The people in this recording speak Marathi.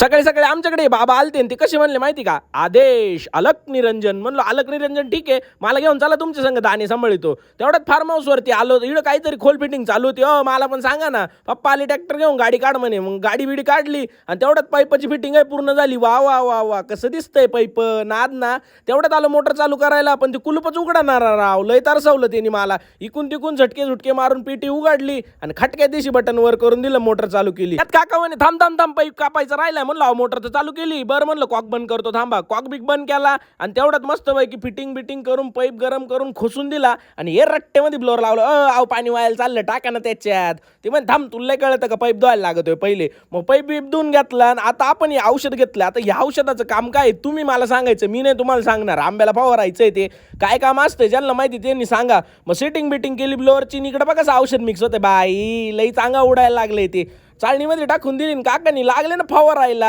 सकाळी सकाळी आमच्याकडे बाबा आलते आणि ते कसे म्हणले माहिती का, आदेश अलक निरंजन. म्हणलो अलक निरंजन ठीक आहे, मला घेऊन चला तुमच्या संग दाणे सांभाळतो. तेवढ्यात फार्म हाऊसवरती आलो, इकडं काहीतरी खोल फिटिंग चालू होती. मला पण सांगा ना, पप्पा आले ट्रॅक्टर घेऊन गाडी काढ म्हणे. मग गाडी बिडी काढली आणि तेवढ्यात पाईपाची फिटिंग आहे पूर्ण झाली. वा वा वा वा, कसं दिसतंय पाईप नाद ना. तेवढ्यात आलो मोटर चालू करायला, पण ते कुलूपच उघडणार राव. लय तरसवलं त्यांनी मला. इकून तिकून झटके झुटके मारून पेटी उघडली आणि खटक्या दिवशी बटन वर करून दिलं, मोटर चालू केली. त्यात काका म्हणे थांब थांब थांब, पाईप कापायचा राहिला. म्हणलं मोटर तर चालू केली. बरं म्हणलं कॉक बंद करतो थांबा. कॉक बिक बंद केला आणि तेवढ्यात मस्त पैकी फिटिंग बिटिंग करून पाईप गरम करून खोसून दिला आणि हे रट्ट्यामध्ये ब्लोअर लावलं. आव पाणी व्हायला चाललं, टाका ना त्याच्यात. ते म्हणे थांब, तुला कळतं का पाईप धुवायला लागतोय पहिले. मग पाईप बीप धुवून घेतला आणि आता आपण हे औषध घेतलं. आता या औषधाचं काम काय तुम्ही मला सांगायचं, मी नाही तुम्हाला सांगणार. आंब्याला फवारायचंय ते काय काम असतं ज्यांना माहिती त्यांनी सांगा. मग सेटिंग बिटिंग केली ब्लोअरची. इकडे बघा कसं औषध मिक्स होते बाई, लई चांगला उडायला लागले. ते चाळणीमध्ये टाकून दिली काकांनी, लागले ना फवारायला.